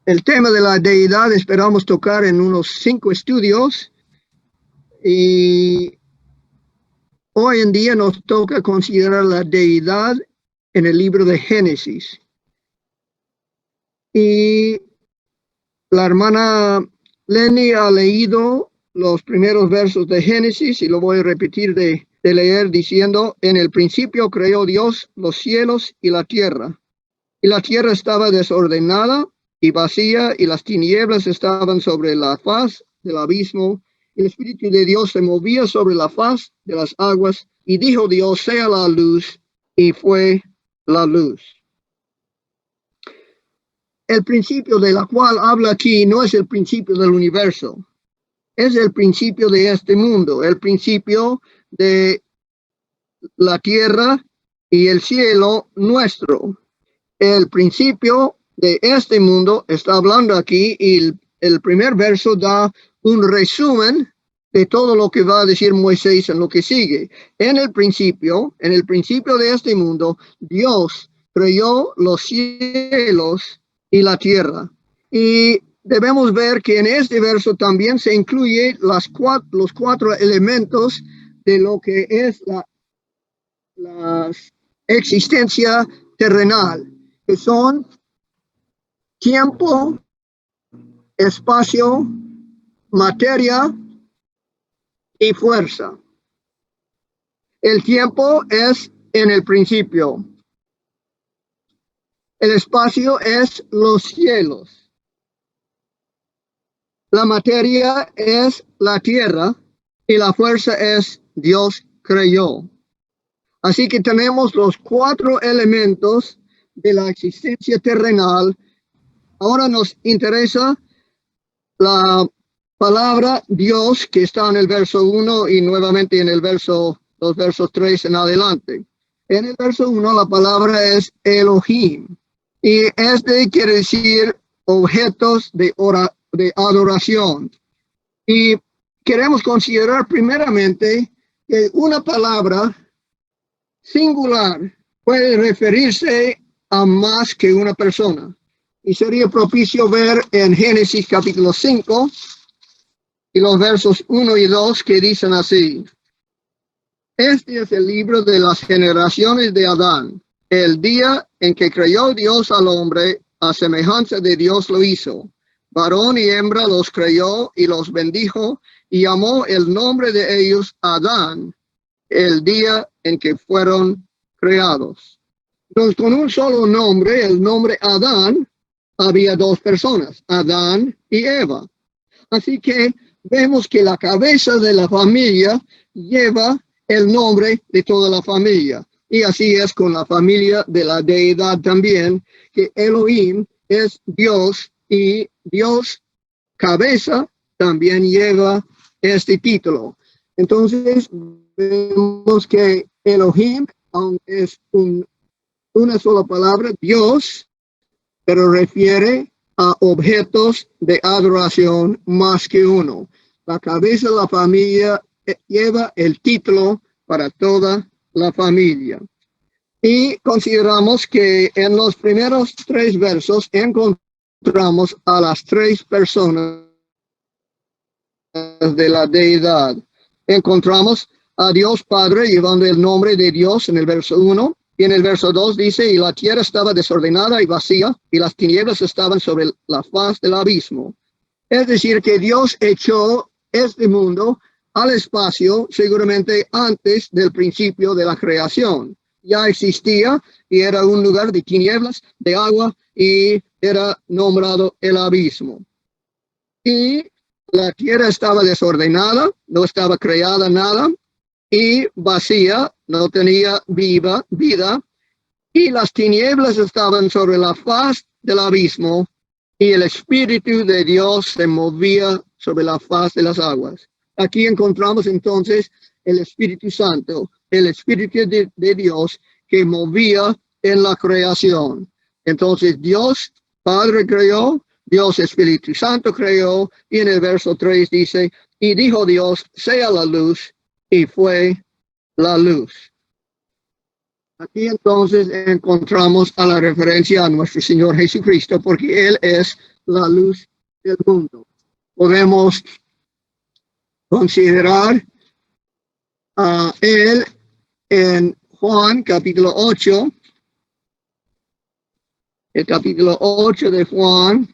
El tema de la deidad esperamos tocar en unos 5 estudios y hoy en día nos toca considerar la deidad en el libro de Génesis. Y la hermana Lenny ha leído los primeros versos de Génesis y lo voy a repetir de leer diciendo: en el principio creó Dios los cielos y la tierra estaba desordenada y vacía, y las tinieblas estaban sobre la faz del abismo. El Espíritu de Dios se movía sobre la faz de las aguas, y dijo Dios: sea la luz, y fue la luz. El principio de la cual habla aquí no es el principio del universo, es el principio de este mundo, el principio de la tierra y el cielo nuestro. El principio de este mundo está hablando aquí, y el primer verso da un resumen de todo lo que va a decir Moisés en lo que sigue. En el principio de este mundo, Dios creó los cielos y la tierra. Y debemos ver que en este verso también se incluye los 4 elementos de lo que es la existencia terrenal, que son tiempo, espacio, materia y fuerza. El tiempo es en el principio. El espacio es los cielos. La materia es la tierra y la fuerza es Dios creó. Así que tenemos los 4 elementos de la existencia terrenal. Ahora nos interesa la palabra Dios, que está en el verso 1 y nuevamente en los versos 3 en adelante. En el verso 1 la palabra es Elohim, y este quiere decir objetos de adoración. Y queremos considerar primeramente que una palabra singular puede referirse a más que una persona. Y sería propicio ver en Génesis capítulo 5 y los versos 1 y 2 que dicen así: este es el libro de las generaciones de Adán. El día en que creó Dios al hombre, a semejanza de Dios lo hizo. Varón y hembra los creó y los bendijo, y llamó el nombre de ellos Adán, el día en que fueron creados. Entonces, con un solo nombre, el nombre Adán, había 2 personas, Adán y Eva. Así que vemos que la cabeza de la familia lleva el nombre de toda la familia. Y así es con la familia de la deidad también, que Elohim es Dios, y Dios, cabeza, también lleva este título. Entonces, vemos que Elohim es una sola palabra, Dios, pero refiere a objetos de adoración más que uno. La cabeza de la familia lleva el título para toda la familia. Y consideramos que en los primeros 3 versos encontramos a las 3 personas de la deidad. Encontramos a Dios Padre llevando el nombre de Dios en el verso 1. Y en el verso 2 dice: y la tierra estaba desordenada y vacía, y las tinieblas estaban sobre la faz del abismo. Es decir, que Dios echó este mundo al espacio seguramente antes del principio de la creación. Ya existía y era un lugar de tinieblas, de agua, y era nombrado el abismo. Y la tierra estaba desordenada, no estaba creada nada, y vacía, no tenía vida, y las tinieblas estaban sobre la faz del abismo, y el Espíritu de Dios se movía sobre la faz de las aguas. Aquí encontramos entonces el Espíritu Santo, el Espíritu de Dios que movía en la creación. Entonces Dios Padre creó, Dios Espíritu Santo creó, y en el verso 3 dice: y dijo Dios, sea la luz, y fue la luz. Aquí entonces encontramos a la referencia a nuestro Señor Jesucristo, porque Él es la luz del mundo. Podemos considerar a él en Juan capítulo 8, el capítulo 8 de Juan,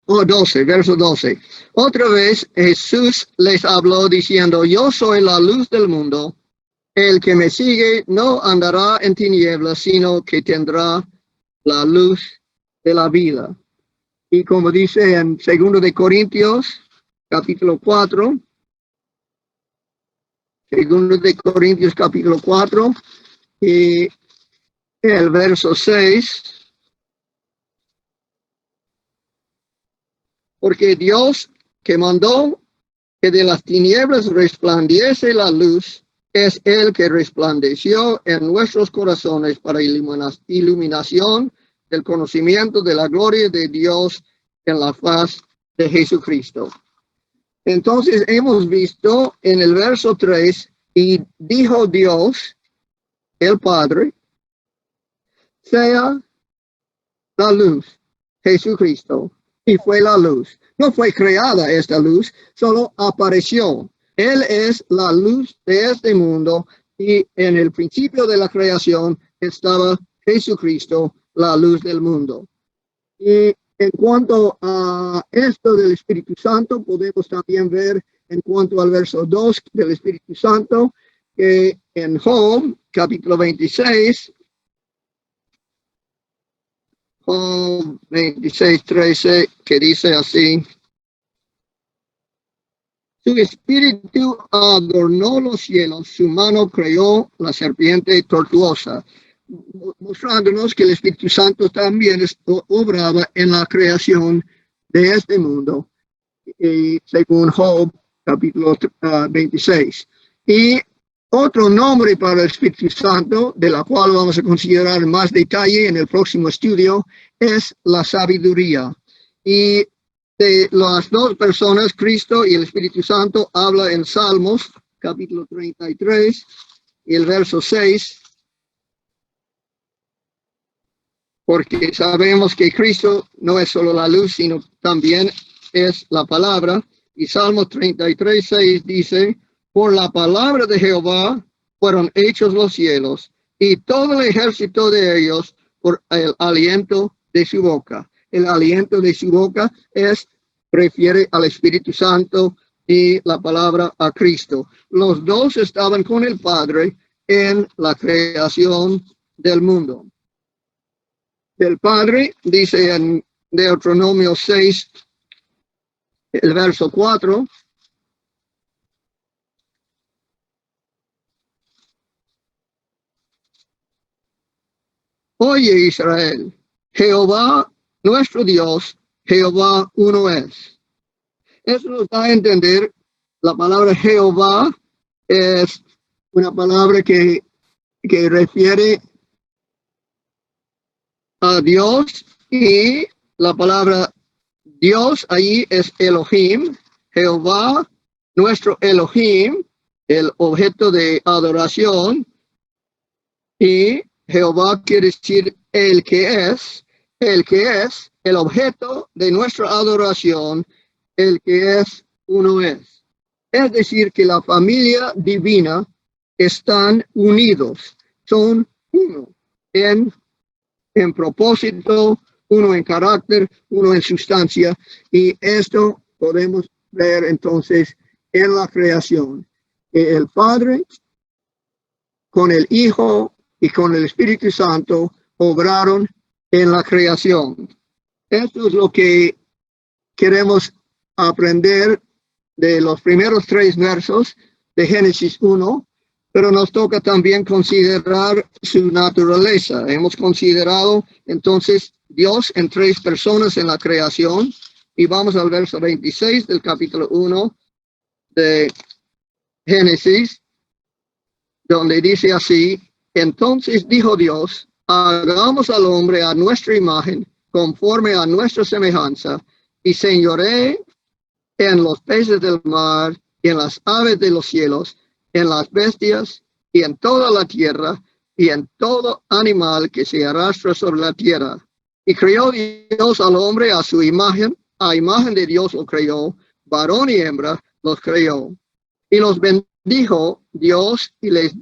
12, verso 12. Otra vez Jesús les habló diciendo, yo soy la luz del mundo. El que me sigue no andará en tinieblas, sino que tendrá la luz de la vida. Y como dice en 2 de Corintios, capítulo 4, 2 de Corintios, capítulo 4, y el verso 6, porque Dios que mandó que de las tinieblas resplandeciese la luz, es el que resplandeció en nuestros corazones para iluminación del conocimiento de la gloria de Dios en la faz de Jesucristo. Entonces hemos visto en el verso 3, y dijo Dios, el Padre, sea la luz, Jesucristo, y fue la luz. No fue creada esta luz, solo apareció. Él es la luz de este mundo y en el principio de la creación estaba Jesucristo, la luz del mundo. Y en cuanto a esto del Espíritu Santo, podemos también ver en cuanto al verso 2 del Espíritu Santo, que en Job, capítulo 26, Job 26, 13, que dice así, su espíritu adornó los cielos, su mano creó la serpiente tortuosa, mostrándonos que el Espíritu Santo también obraba en la creación de este mundo, según Job, capítulo 26. Y otro nombre para el Espíritu Santo, de la cual vamos a considerar más detalle en el próximo estudio, es la sabiduría. Y de las dos personas, Cristo y el Espíritu Santo, habla en Salmos, capítulo 33, y el verso 6, porque sabemos que Cristo no es solo la luz, sino también es la palabra. Y Salmos 33, 6 dice, por la palabra de Jehová fueron hechos los cielos, y todo el ejército de ellos por el aliento de su boca. El aliento de su boca refiere al Espíritu Santo y la palabra a Cristo. Los dos estaban con el Padre en la creación del mundo. El Padre dice en Deuteronomio 6, el verso 4, oye Israel, Jehová nuestro Dios, Jehová uno es. Eso nos da a entender, la palabra Jehová es una palabra que refiere a Dios, y la palabra Dios ahí es Elohim, Jehová, nuestro Elohim, el objeto de adoración, y Jehová quiere decir el que es el objeto de nuestra adoración, el que es uno es. Es decir, que la familia divina están unidos, son uno en propósito, uno en carácter, uno en sustancia, y esto podemos ver entonces en la creación. El Padre con el Hijo y con el Espíritu Santo obraron en la creación. Esto es lo que queremos aprender de los primeros 3 versos de Génesis 1, pero nos toca también considerar su naturaleza. Hemos considerado entonces Dios en 3 personas en la creación, y vamos al verso 26 del capítulo 1 de Génesis, donde dice así, entonces dijo Dios, hagamos al hombre a nuestra imagen, conforme a nuestra semejanza, y señoree en los peces del mar, y en las aves de los cielos, en las bestias, y en toda la tierra, y en todo animal que se arrastra sobre la tierra. Y creó Dios al hombre a su imagen, a imagen de Dios lo creó, varón y hembra los creó. Y los bendijo Dios y les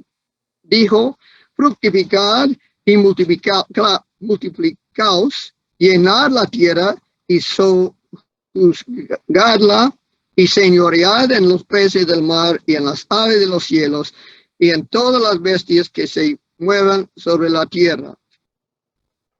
dijo, fructificad y multiplicaos, llenad la tierra y sojuzgadla y señoread en los peces del mar y en las aves de los cielos y en todas las bestias que se muevan sobre la tierra.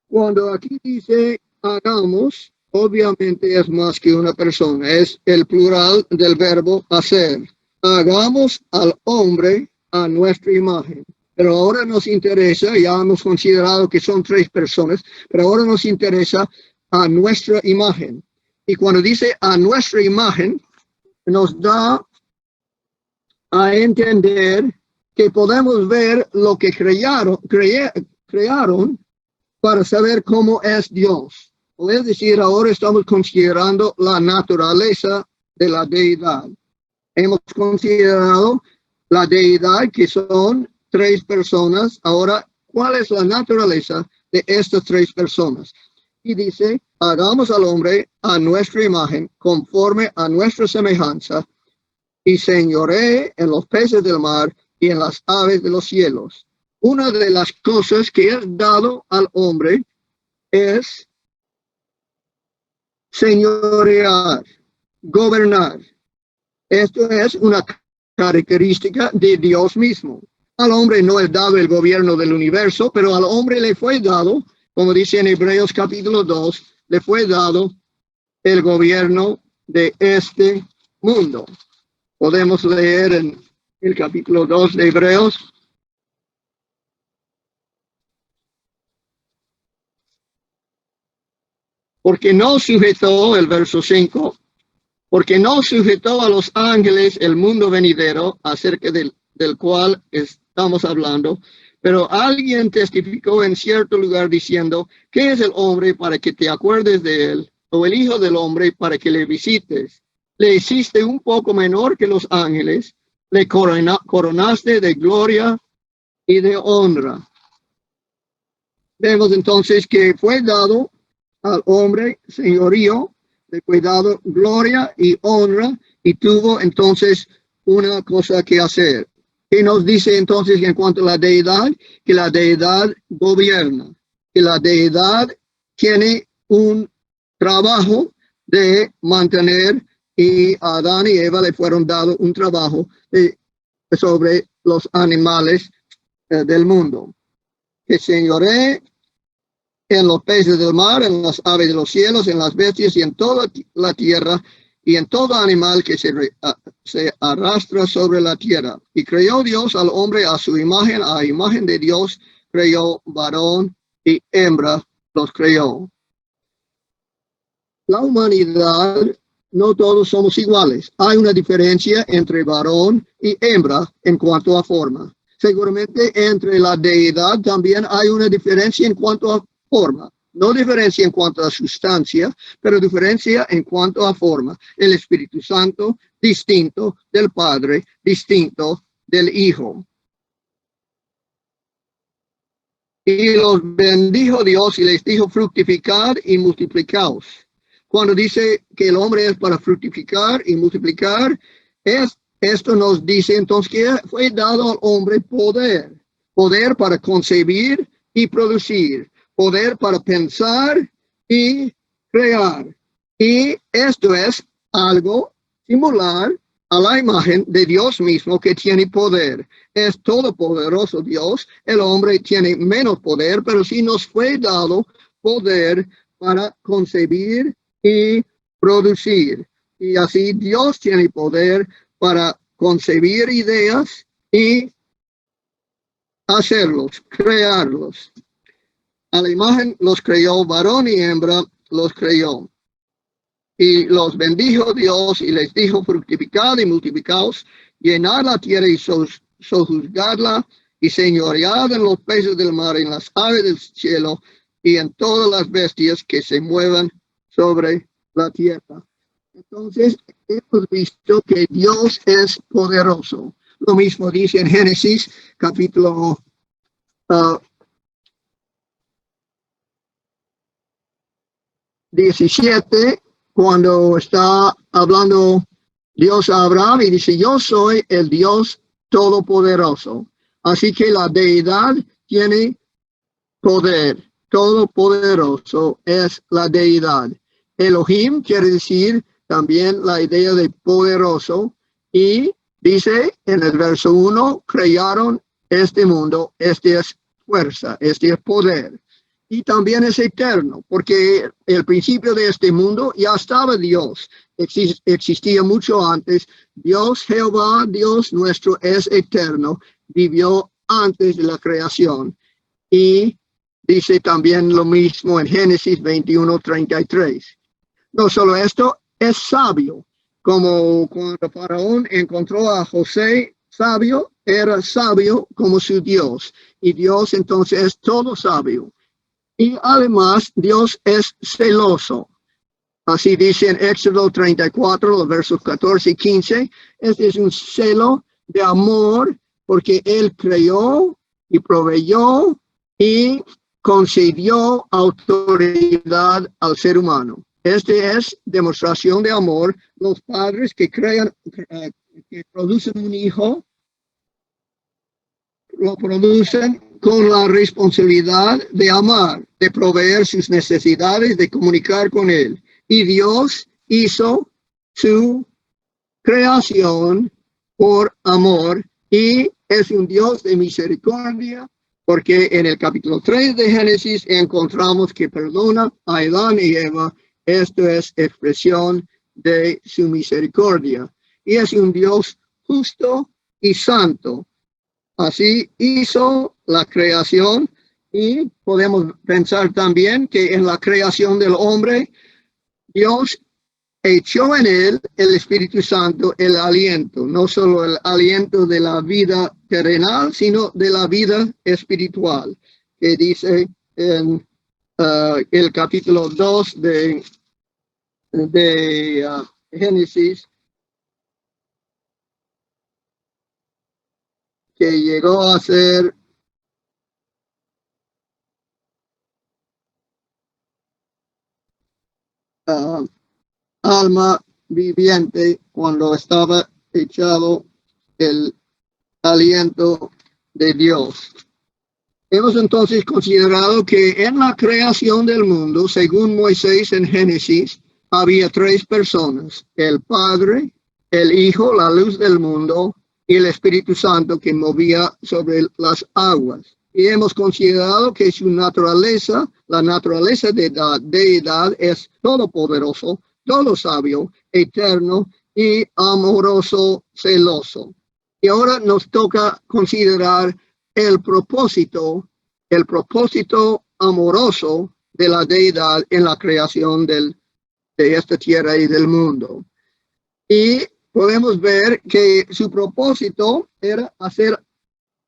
Cuando aquí dice hagamos, obviamente es más que una persona, es el plural del verbo hacer. Hagamos al hombre a nuestra imagen. Pero ahora nos interesa, ya hemos considerado que son 3 personas, pero ahora nos interesa a nuestra imagen. Y cuando dice a nuestra imagen, nos da a entender que podemos ver lo que crearon para saber cómo es Dios. O es decir, ahora estamos considerando la naturaleza de la deidad. Hemos considerado la deidad, que son 3 personas. Ahora, ¿cuál es la naturaleza de estas 3 personas? Y dice, hagamos al hombre a nuestra imagen, conforme a nuestra semejanza, y señoree en los peces del mar y en las aves de los cielos. Una de las cosas que es dado al hombre es señorear, gobernar. Esto es una característica de Dios mismo. Al hombre no es dado el gobierno del universo, pero al hombre le fue dado, como dice en Hebreos capítulo 2, le fue dado el gobierno de este mundo. Podemos leer en el capítulo 2 de Hebreos. Porque no sujetó, el verso 5, porque no sujetó a los ángeles el mundo venidero acerca del cual estamos hablando, pero alguien testificó en cierto lugar diciendo, ¿qué es el hombre para que te acuerdes de él? O el hijo del hombre para que le visites. Le hiciste un poco menor que los ángeles, le coronaste de gloria y de honra. Vemos entonces que fue dado al hombre señorío, de cuidado, gloria y honra, y tuvo entonces una cosa que hacer. ¿Qué nos dice entonces en cuanto a la deidad? Que la deidad gobierna, que la deidad tiene un trabajo de mantener, y a Adán y Eva le fueron dados un trabajo sobre los animales del mundo. Que señoree en los peces del mar, en las aves de los cielos, en las bestias y en toda la tierra y en todo animal que se arrastra sobre la tierra. Y creó Dios al hombre a su imagen, a imagen de Dios creó, varón y hembra los creó. La humanidad, no todos somos iguales. Hay una diferencia entre varón y hembra en cuanto a forma. Seguramente entre la deidad también hay una diferencia en cuanto a forma. No diferencia en cuanto a sustancia, pero diferencia en cuanto a forma. El Espíritu Santo distinto del Padre, distinto del Hijo. Y los bendijo Dios y les dijo, fructificad y multiplicaos. Cuando dice que el hombre es para fructificar y multiplicar, esto nos dice entonces que fue dado al hombre poder. Poder para concebir y producir. Poder para pensar y crear. Y esto es algo similar a la imagen de Dios mismo, que tiene poder. Es todopoderoso Dios. El hombre tiene menos poder, pero sí nos fue dado poder para concebir y producir. Y así Dios tiene poder para concebir ideas y hacerlos, crearlos. A la imagen los creó, varón y hembra los creó. Y los bendijo Dios y les dijo, fructificad y multiplicaos, llenad la tierra y sojuzgadla, y señoread en los peces del mar, en las aves del cielo, y en todas las bestias que se muevan sobre la tierra. Entonces, hemos visto que Dios es poderoso. Lo mismo dice en Génesis, capítulo 17, cuando está hablando Dios a Abraham y dice, yo soy el Dios todopoderoso. Así que la deidad tiene poder. Todopoderoso es la deidad. Elohim quiere decir también la idea de poderoso. Y dice en el verso 1, crearon este mundo, este es fuerza, este es poder. Y también es eterno, porque el principio de este mundo ya estaba Dios. Existía mucho antes. Dios, Jehová, Dios nuestro es eterno. Vivió antes de la creación. Y dice también lo mismo en Génesis 21:33. No solo esto, es sabio. Como cuando Faraón encontró a José sabio, era sabio como su Dios. Y Dios entonces es todo sabio. Y además Dios es celoso. Así dice en Éxodo 34, los versos 14 y 15. Este es un celo de amor porque Él creó y proveyó y concedió autoridad al ser humano. Este es demostración de amor. Los padres que crean, que producen un hijo, lo producen con la responsabilidad de amar, de proveer sus necesidades, de comunicar con Él. Y Dios hizo su creación por amor y es un Dios de misericordia, porque en el capítulo 3 de Génesis encontramos que perdona a Adán y Eva. Esto es expresión de su misericordia. Y es un Dios justo y santo. Así hizo la creación y podemos pensar también que en la creación del hombre, Dios echó en él el Espíritu Santo, el aliento, no solo el aliento de la vida terrenal, sino de la vida espiritual, que dice en el capítulo 2 de Génesis, que llegó a ser alma viviente cuando estaba echado el aliento de Dios. Hemos entonces considerado que en la creación del mundo, según Moisés en Génesis, había tres personas: el Padre, el Hijo, la luz del mundo, y el Espíritu Santo que movía sobre las aguas. Y hemos considerado que su naturaleza, la naturaleza de la deidad, es todopoderoso, todo sabio, eterno y amoroso, celoso. Y ahora nos toca considerar el propósito amoroso de la deidad en la creación de esta tierra y del mundo. Y podemos ver que su propósito era hacer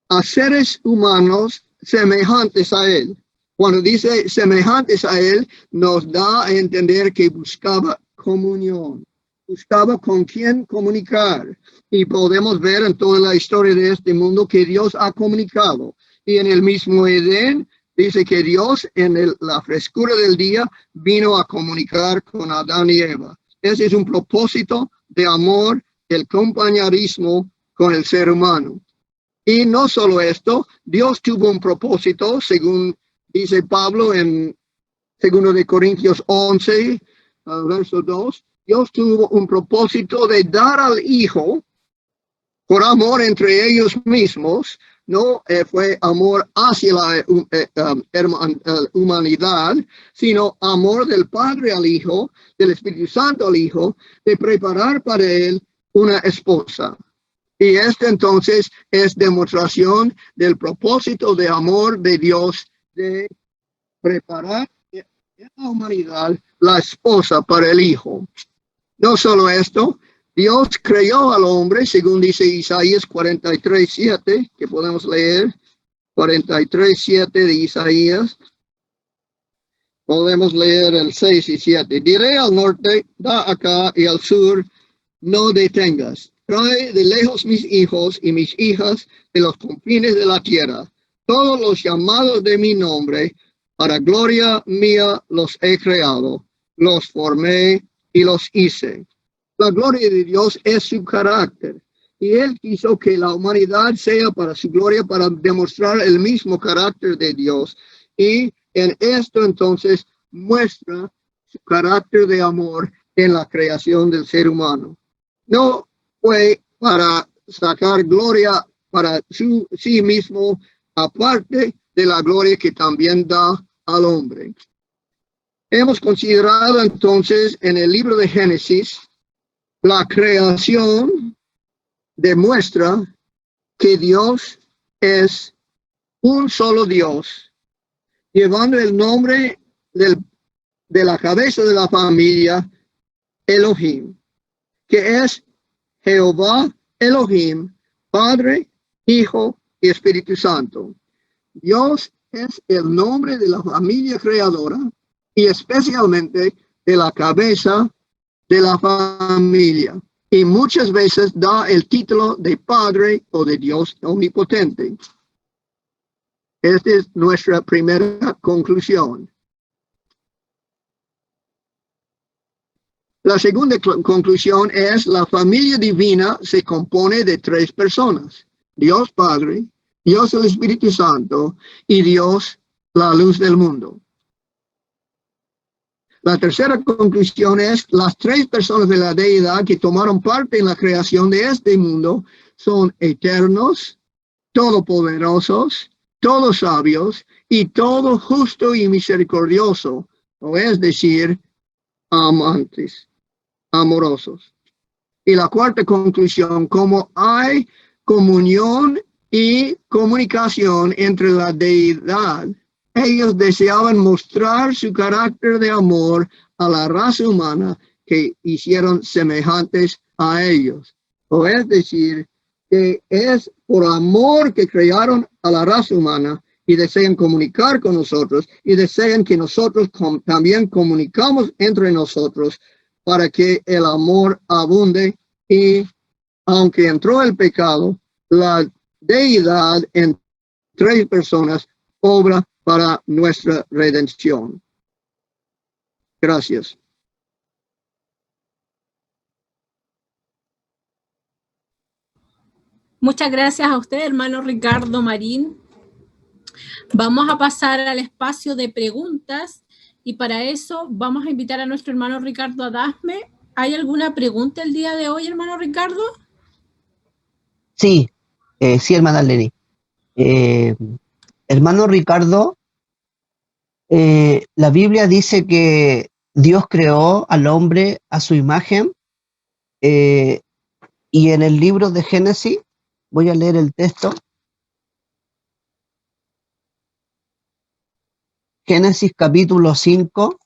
a seres humanos semejantes a él. Cuando dice semejantes a él, nos da a entender que buscaba comunión, buscaba con quién comunicar. Y podemos ver en toda la historia de este mundo que Dios ha comunicado. Y en el mismo Edén dice que Dios en la frescura del día vino a comunicar con Adán y Eva. Ese es un propósito de amor, el compañerismo con el ser humano. Y no solo esto, Dios tuvo un propósito, según dice Pablo en 2 Corintios 11, verso 2. Dios tuvo un propósito de dar al Hijo por amor entre ellos mismos. No fue amor hacia la humanidad, sino amor del Padre al Hijo, del Espíritu Santo al Hijo, de preparar para él una esposa. Y este entonces es demostración del propósito de amor de Dios de preparar en la humanidad la esposa para el Hijo. No solo esto, Dios creó al hombre, según dice Isaías 43:7, que podemos leer, 43:7 de Isaías. Podemos leer el 6 y 7. Diré al norte, da acá, y al sur, no detengas. Trae de lejos mis hijos y mis hijas de los confines de la tierra. Todos los llamados de mi nombre, para gloria mía los he creado. los formé y los hice. La gloria de Dios es su carácter. Y Él quiso que la humanidad sea para su gloria, para demostrar el mismo carácter de Dios. Y en esto entonces muestra su carácter de amor en la creación del ser humano. No fue para sacar gloria para sí mismo, aparte de la gloria que también da al hombre. Hemos considerado entonces en el libro de Génesis, la creación demuestra que Dios es un solo Dios, llevando el nombre de la cabeza de la familia, Elohim, que es Jehová Elohim, Padre, Hijo y Espíritu Santo. Dios es el nombre de la familia creadora y especialmente de la cabeza de la familia. Y muchas veces da el título de Padre o de Dios omnipotente. Esta es nuestra primera conclusión. La segunda conclusión es la familia divina se compone de tres personas: Dios Padre, Dios el Espíritu Santo y Dios la luz del mundo. La tercera conclusión es las tres personas de la deidad que tomaron parte en la creación de este mundo son eternos, todopoderosos, todos sabios y todo justo y misericordioso, o es decir, amantes, amorosos. Y la cuarta conclusión, como hay comunión y comunicación entre la deidad, ellos deseaban mostrar su carácter de amor a la raza humana que hicieron semejantes a ellos. O es decir, que es por amor que crearon a la raza humana y desean comunicar con nosotros y desean que nosotros también comunicamos entre nosotros para que el amor abunde. Y aunque entró el pecado, la deidad en tres personas obra para nuestra redención. Gracias. Muchas gracias a usted, hermano Ricardo Marín. Vamos a pasar al espacio de preguntas y para eso vamos a invitar a nuestro hermano Ricardo Adasme. ¿Hay alguna pregunta el día de hoy, hermano Ricardo? Sí, sí, hermana Lenny. Hermano Ricardo, la Biblia dice que Dios creó al hombre a su imagen y en el libro de Génesis, voy a leer el texto. Génesis capítulo 5,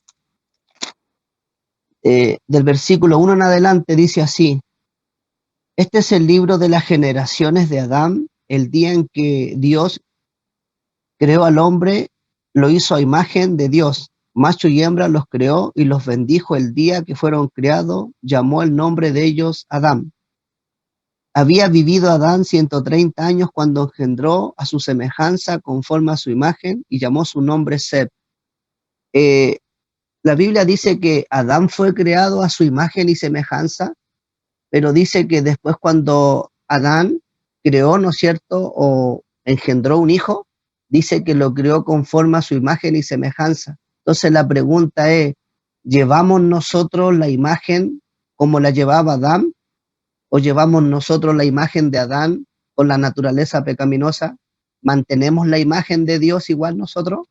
del versículo 1 en adelante, dice así: Este es el libro de las generaciones de Adán, el día en que Dios creó al hombre, lo hizo a imagen de Dios, macho y hembra los creó y los bendijo el día que fueron creados, llamó el nombre de ellos Adán. Había vivido Adán 130 años cuando engendró a su semejanza conforme a su imagen y llamó su nombre Seth. La Biblia dice que Adán fue creado a su imagen y semejanza, pero dice que después cuando Adán creó, ¿no es cierto?, o engendró un hijo, dice que lo creó conforme a su imagen y semejanza. Entonces la pregunta es, ¿llevamos nosotros la imagen como la llevaba Adán? ¿O llevamos nosotros la imagen de Adán con la naturaleza pecaminosa? ¿Mantenemos la imagen de Dios igual nosotros?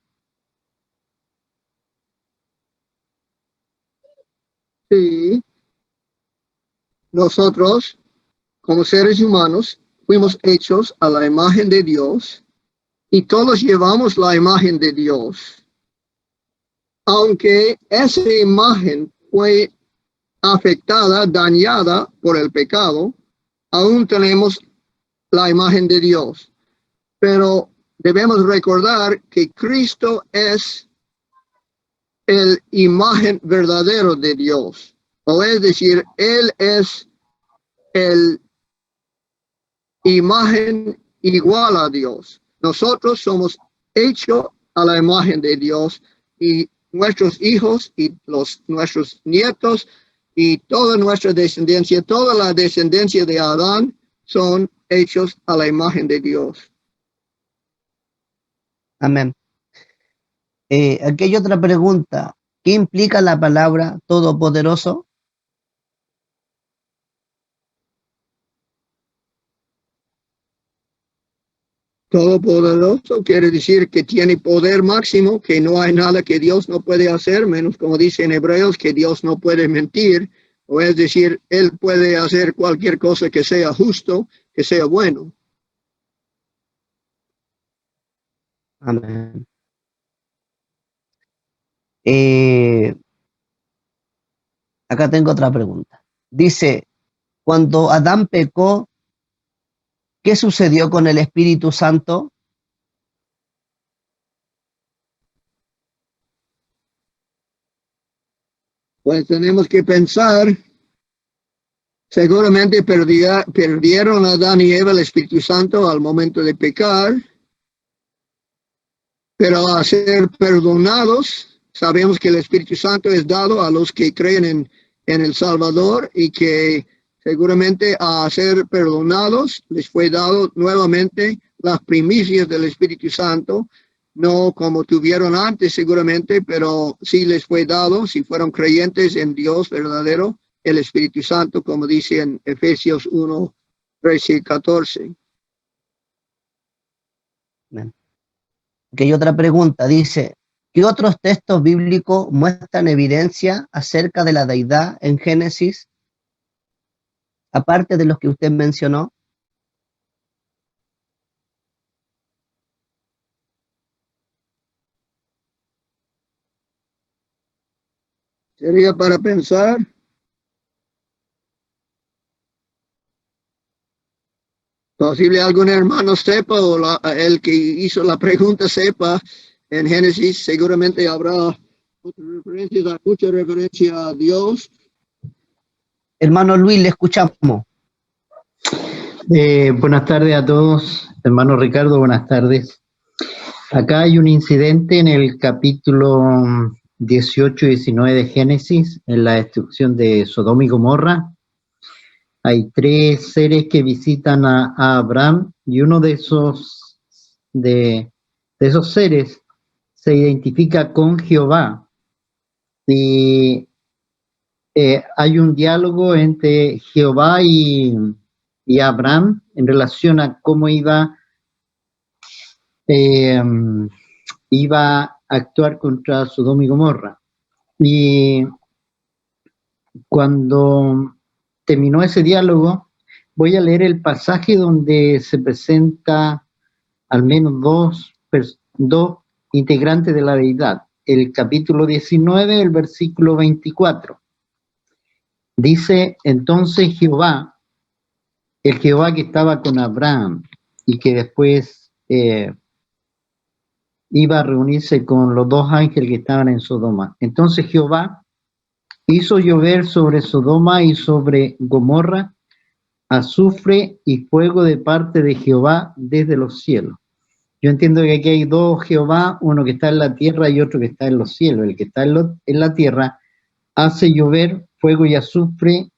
Sí, nosotros, como seres humanos, fuimos hechos a la imagen de Dios y todos llevamos la imagen de Dios. Aunque esa imagen fue afectada, dañada por el pecado, aún tenemos la imagen de Dios. Pero debemos recordar que Cristo es el imagen verdadero de Dios. O es decir, Él es el imagen igual a Dios. Nosotros somos hechos a la imagen de Dios y nuestros hijos y nuestros nietos y toda nuestra descendencia, toda la descendencia de Adán son hechos a la imagen de Dios. Amén. Aquí hay otra pregunta. ¿Qué implica la palabra todopoderoso? Todopoderoso quiere decir que tiene poder máximo, que no hay nada que Dios no puede hacer, menos como dice en Hebreos, que Dios no puede mentir, o es decir, Él puede hacer cualquier cosa que sea justo, que sea bueno. Amén. Acá tengo otra pregunta. Dice, cuando Adán pecó, ¿qué sucedió con el Espíritu Santo? Pues tenemos que pensar, seguramente perdieron Adán y Eva el Espíritu Santo al momento de pecar, pero a ser perdonados, sabemos que el Espíritu Santo es dado a los que creen en el Salvador y que seguramente a ser perdonados les fue dado nuevamente las primicias del Espíritu Santo, no como tuvieron antes seguramente, pero sí les fue dado, si fueron creyentes en Dios verdadero, el Espíritu Santo, como dice en Efesios 1, 13 y 14. Amén. Aquí hay otra pregunta. Dice, ¿qué otros textos bíblicos muestran evidencia acerca de la deidad en Génesis? Aparte de los que usted mencionó. Sería para pensar. Posible algún hermano sepa o el que hizo la pregunta sepa, en Génesis seguramente habrá mucha referencia a Dios. Hermano Luis, le escuchamos. Buenas tardes a todos. Hermano Ricardo, buenas tardes. Acá hay un incidente en el capítulo 18 y 19 de Génesis, en la destrucción de Sodoma y Gomorra. Hay 3 seres que visitan a Abraham y uno de esos seres se identifica con Jehová. Y hay un diálogo entre Jehová y Abraham en relación a cómo iba a actuar contra Sodoma y Gomorra. Y cuando terminó ese diálogo, voy a leer el pasaje donde se presenta al menos dos integrantes de la deidad. El capítulo 19, el versículo 24. Dice, entonces Jehová, el Jehová que estaba con Abraham y que después iba a reunirse con los 2 ángeles que estaban en Sodoma. Entonces Jehová hizo llover sobre Sodoma y sobre Gomorra azufre y fuego de parte de Jehová desde los cielos. Yo entiendo que aquí hay 2 Jehová, uno que está en la tierra y otro que está en los cielos. El que está en la tierra hace llover fuego y azufre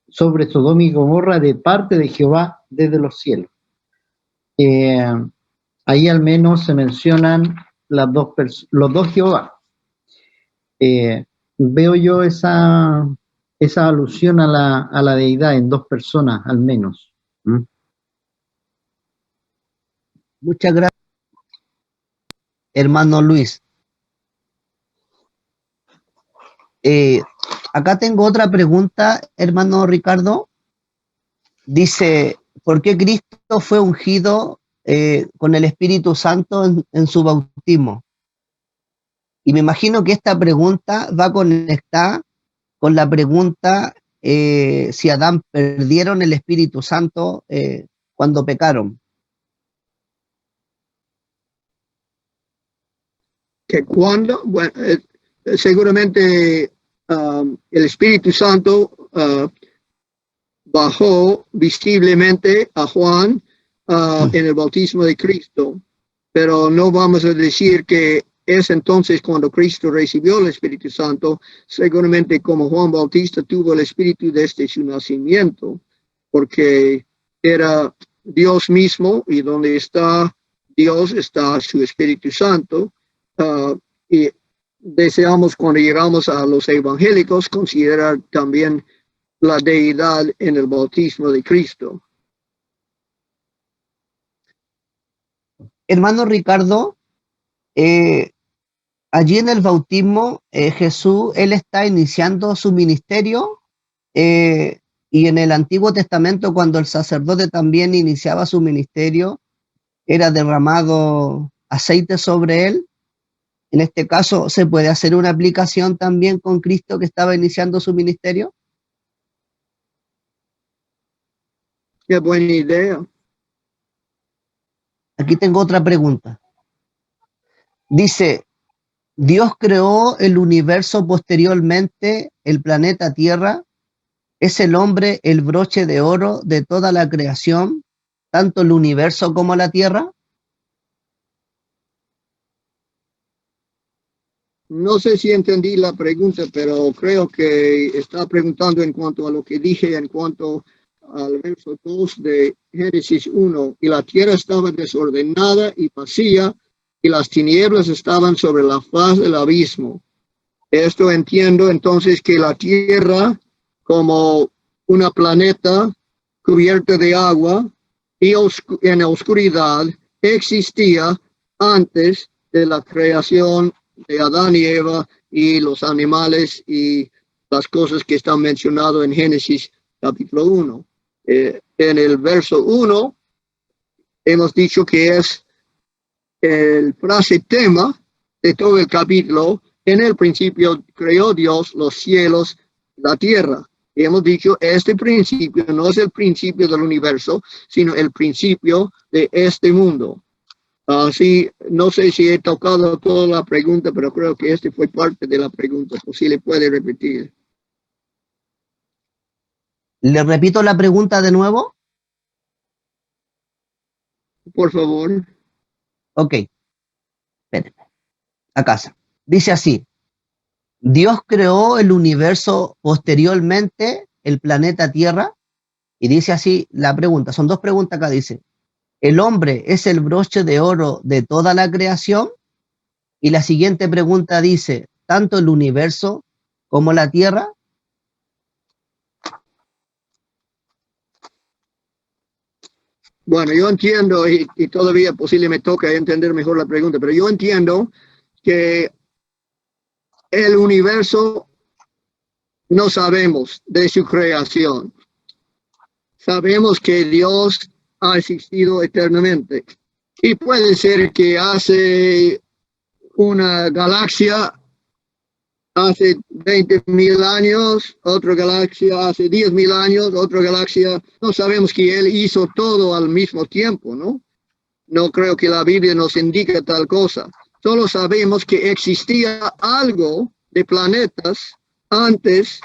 sobre Sodoma y Gomorra de parte de Jehová desde los cielos. Ahí al menos se mencionan los 2 Jehová. Veo yo esa alusión a la deidad en 2 personas al menos. Muchas gracias, hermano Luis. Acá tengo otra pregunta, hermano Ricardo. Dice, ¿por qué Cristo fue ungido con el Espíritu Santo en su bautismo? Y me imagino que esta pregunta va conectada con la pregunta si Adán perdieron el Espíritu Santo cuando pecaron. Que cuando, bueno, seguramente el Espíritu Santo bajó visiblemente a Juan en el bautismo de Cristo, pero no vamos a decir que es entonces cuando Cristo recibió el Espíritu Santo, seguramente como Juan Bautista tuvo el Espíritu desde su nacimiento, porque era Dios mismo, y donde está Dios está su Espíritu Santo. Y deseamos, cuando llegamos a los evangélicos, considerar también la deidad en el bautismo de Cristo. Hermano Ricardo, allí en el bautismo, Jesús, él está iniciando su ministerio, y en el Antiguo Testamento, cuando el sacerdote también iniciaba su ministerio, era derramado aceite sobre él. En este caso, ¿se puede hacer una aplicación también con Cristo que estaba iniciando su ministerio? Qué buena idea. Aquí tengo otra pregunta. Dice, ¿Dios creó el universo posteriormente, el planeta Tierra? ¿Es el hombre el broche de oro de toda la creación, tanto el universo como la Tierra? No sé si entendí la pregunta, pero creo que está preguntando en cuanto a lo que dije en cuanto al verso 2 de Génesis 1. Y la tierra estaba desordenada y vacía, y las tinieblas estaban sobre la faz del abismo. Esto entiendo entonces que la tierra, como una planeta cubierta de agua y en la oscuridad, existía antes de la creación de Adán y Eva y los animales y las cosas que están mencionadas en Génesis capítulo 1. En el verso 1 hemos dicho que es el frase tema de todo el capítulo. En el principio creó Dios los cielos y la tierra. Y hemos dicho, este principio no es el principio del universo, sino el principio de este mundo. Así, no sé si he tocado toda la pregunta, pero creo que este fue parte de la pregunta. O si le puede repetir. ¿Le repito la pregunta de nuevo? Por favor. Ok. Espérenme. A casa. Dice así. Dios creó el universo posteriormente, el planeta Tierra, y dice así la pregunta. Son dos preguntas acá. Dice, ¿el hombre es el broche de oro de toda la creación? Y la siguiente pregunta dice, ¿tanto el universo como la Tierra? Bueno, yo entiendo, y todavía posible me toca entender mejor la pregunta, pero yo entiendo que el universo no sabemos de su creación. Sabemos que Dios ha existido eternamente. Y puede ser que hace una galaxia hace 20.000 años, otra galaxia hace 10.000 años, otra galaxia. No sabemos que Él hizo todo al mismo tiempo, ¿no? No creo que la Biblia nos indique tal cosa. Solo sabemos que existía algo de planetas antes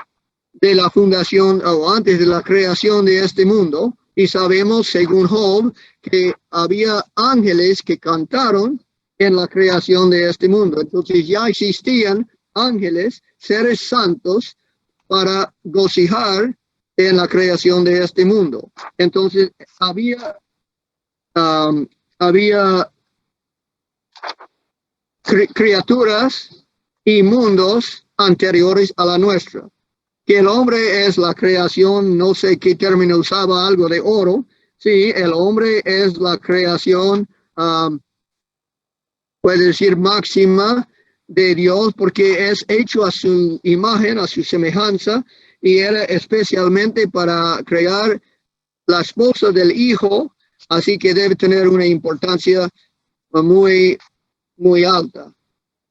de la fundación o antes de la creación de este mundo. Y sabemos, según Job, que había ángeles que cantaron en la creación de este mundo. Entonces ya existían ángeles, seres santos, para gocijar en la creación de este mundo. Entonces había criaturas y mundos anteriores a la nuestra. Que el hombre es la creación, no sé qué término usaba, algo de oro. Sí, el hombre es la creación, puede decir máxima de Dios, porque es hecho a su imagen, a su semejanza, y era especialmente para crear la esposa del Hijo, así que debe tener una importancia muy, muy alta.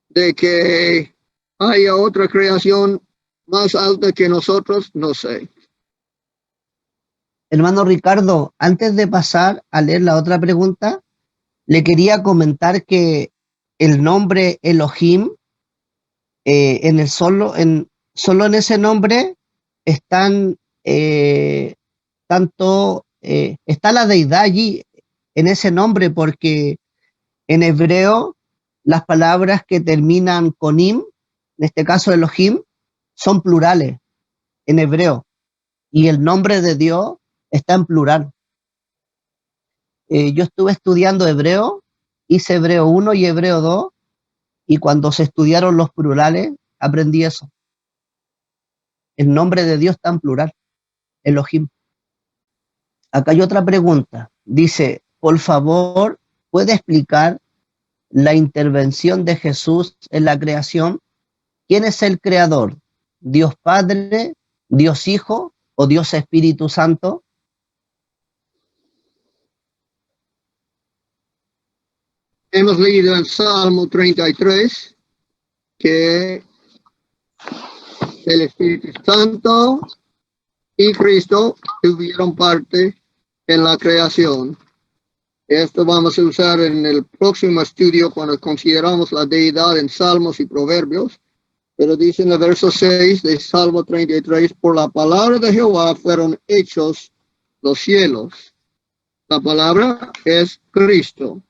De que haya otra creación más alta que nosotros, no sé. Hermano Ricardo, antes de pasar a leer la otra pregunta, le quería comentar que el nombre Elohim, solo en ese nombre están está la deidad allí en ese nombre, porque en hebreo las palabras que terminan con im, en este caso Elohim, son plurales en hebreo. Y el nombre de Dios está en plural. Yo estuve estudiando hebreo, hice hebreo 1 y hebreo 2, y cuando se estudiaron los plurales, aprendí eso. El nombre de Dios está en plural, Elohim. Acá hay otra pregunta. Dice, por favor, ¿puede explicar la intervención de Jesús en la creación? ¿Quién es el creador? ¿Dios Padre, Dios Hijo o Dios Espíritu Santo? Hemos leído en Salmo 33 que el Espíritu Santo y Cristo tuvieron parte en la creación. Esto vamos a usar en el próximo estudio cuando consideramos la deidad en Salmos y Proverbios. Pero dice en el verso 6 de Salmo 33, por la palabra de Jehová fueron hechos los cielos. La palabra es Cristo.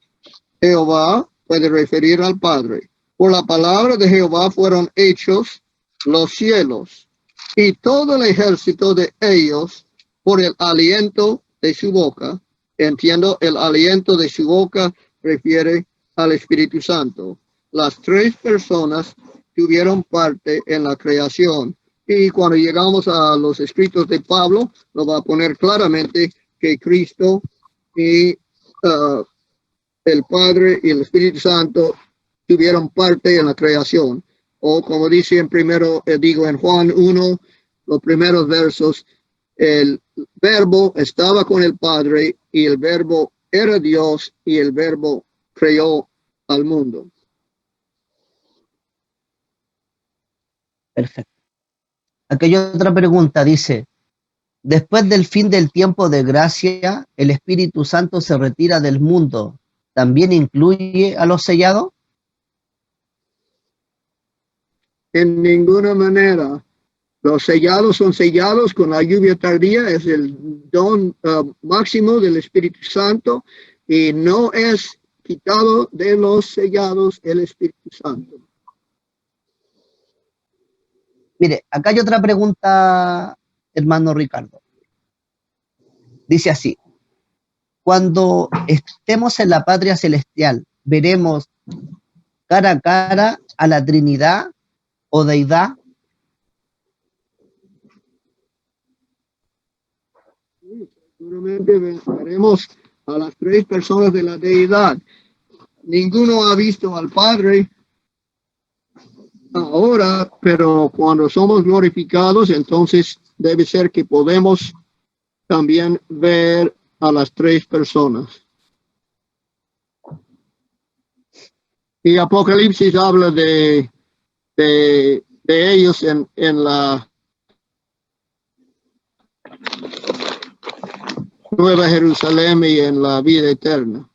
Jehová puede referir al Padre. Por la palabra de Jehová fueron hechos los cielos y todo el ejército de ellos por el aliento de su boca. Entiendo, el aliento de su boca refiere al Espíritu Santo. Las tres personas tuvieron parte en la creación. Y cuando llegamos a los escritos de Pablo, lo va a poner claramente que Cristo y el Padre y el Espíritu Santo tuvieron parte en la creación. O como dice en Juan 1, los primeros versos, el verbo estaba con el Padre y el verbo era Dios y el verbo creó al mundo. Perfecto. Aquí hay otra pregunta, dice, después del fin del tiempo de gracia, ¿el Espíritu Santo se retira del mundo? ¿También incluye a los sellados? En ninguna manera. Los sellados son sellados con la lluvia tardía, es el don máximo del Espíritu Santo y no es quitado de los sellados el Espíritu Santo. Mire, acá hay otra pregunta, hermano Ricardo. Dice así, cuando estemos en la patria celestial, ¿veremos cara a cara a la Trinidad o deidad? Seguramente veremos a las tres personas de la deidad. Ninguno ha visto al Padre ahora, pero cuando somos glorificados, entonces debe ser que podemos también ver a las tres personas. Y Apocalipsis habla de ellos en la Nueva Jerusalén y en la vida eterna.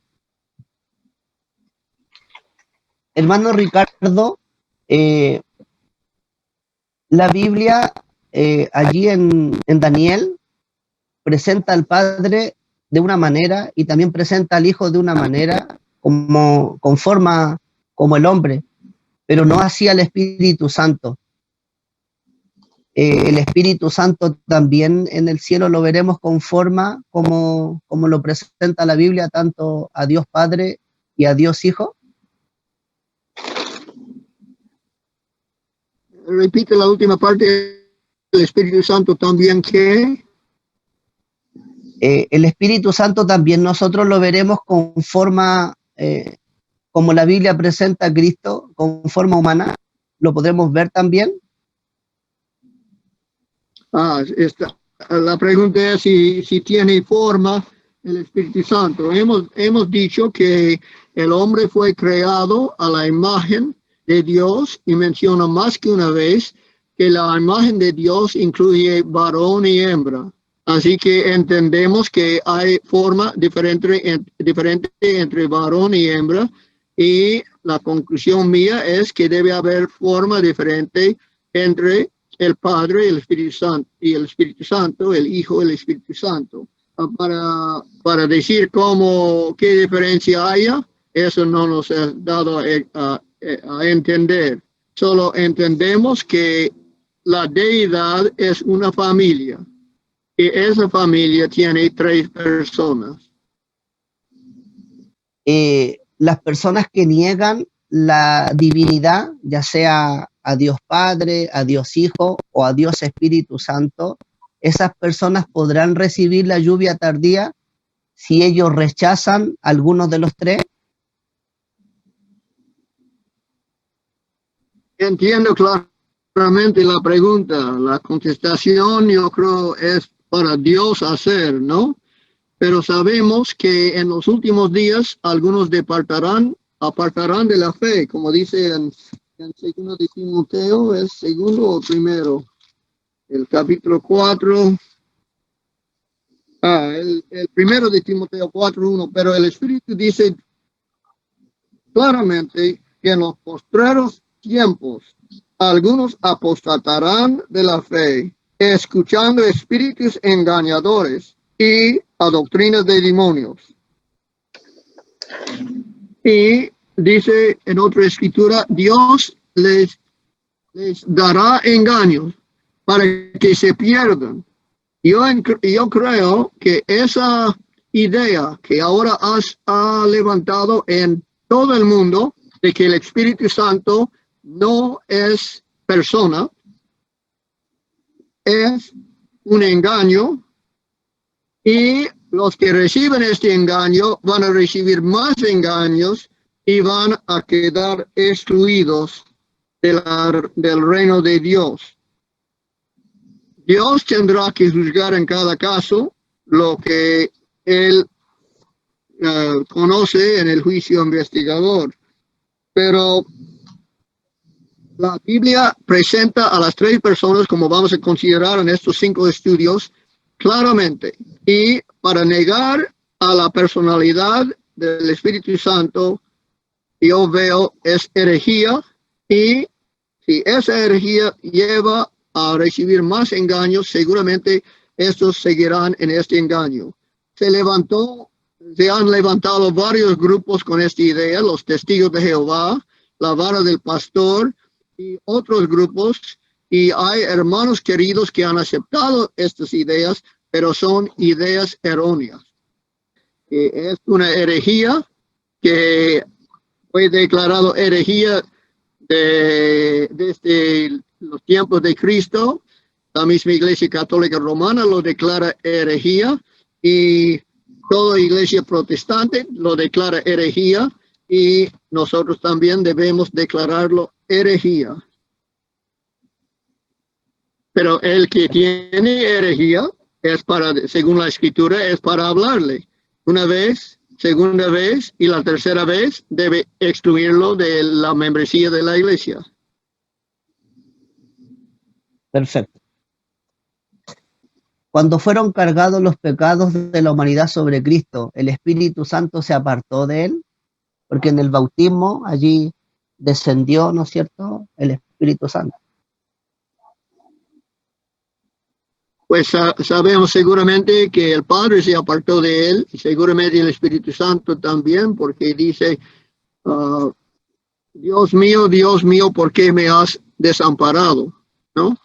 Hermano Ricardo, la Biblia allí en Daniel presenta al Padre de una manera y también presenta al Hijo de una manera con forma como el hombre, pero no así al Espíritu Santo. El Espíritu Santo también en el cielo lo veremos con forma como lo presenta la Biblia, tanto a Dios Padre y a Dios Hijo. Repite la última parte. El Espíritu Santo también que el Espíritu Santo también nosotros lo veremos con forma como la Biblia presenta a Cristo, con forma humana. ¿Lo podremos ver también? La pregunta es si tiene forma el Espíritu Santo. Hemos dicho que el hombre fue creado a la imagen de Dios y menciona más que una vez que la imagen de Dios incluye varón y hembra. Así que entendemos que hay forma diferente entre varón y hembra y la conclusión mía es que debe haber forma diferente entre el Padre, el Espíritu Santo y el Espíritu Santo, el Hijo, el Espíritu Santo. Para decir qué diferencia haya, eso no nos ha dado a entender. Solo entendemos que la deidad es una familia y esa familia tiene 3 personas. Las personas que niegan la divinidad, ya sea a Dios Padre, a Dios Hijo o a Dios Espíritu Santo, esas personas podrán recibir la lluvia tardía si ellos rechazan algunos de los 3. Entiendo claramente la pregunta. La contestación yo creo es para Dios hacer, ¿no? Pero sabemos que en los últimos días algunos apartarán de la fe, como dice en 2 de Timoteo, ¿es segundo o primero? El capítulo 4. El primero de Timoteo 4:1, pero el Espíritu dice claramente que en los postreros tiempos algunos apostatarán de la fe, escuchando espíritus engañadores y a doctrinas de demonios. Y dice en otra escritura, Dios les dará engaños para que se pierdan. Yo creo que esa idea que ahora ha levantado en todo el mundo de que el Espíritu Santo no es persona, es un engaño, y los que reciben este engaño van a recibir más engaños y van a quedar excluidos del reino de Dios. Dios tendrá que juzgar en cada caso lo que Él conoce en el juicio investigador. Pero la Biblia presenta a las 3 personas, como vamos a considerar en estos 5 estudios, claramente. Y para negar a la personalidad del Espíritu Santo, yo veo es herejía, y si esa herejía lleva a recibir más engaños, seguramente estos seguirán en este engaño. Se han levantado varios grupos con esta idea, los testigos de Jehová, la vara del pastor y otros grupos, y hay hermanos queridos que han aceptado estas ideas, pero son ideas erróneas. Es una herejía que fue declarado herejía desde los tiempos de Cristo. La misma Iglesia Católica Romana lo declara herejía y toda iglesia protestante lo declara herejía, y nosotros también debemos declararlo herejía. Pero el que tiene herejía es según la Escritura, es para hablarle. Una vez, segunda vez y la tercera vez debe excluirlo de la membresía de la iglesia. Perfecto. Cuando fueron cargados los pecados de la humanidad sobre Cristo, ¿el Espíritu Santo se apartó de él? Porque en el bautismo allí descendió, ¿no es cierto?, el Espíritu Santo. Pues sabemos seguramente que el Padre se apartó de él, y seguramente el Espíritu Santo también, porque dice, Dios mío, ¿por qué me has desamparado? ¿No?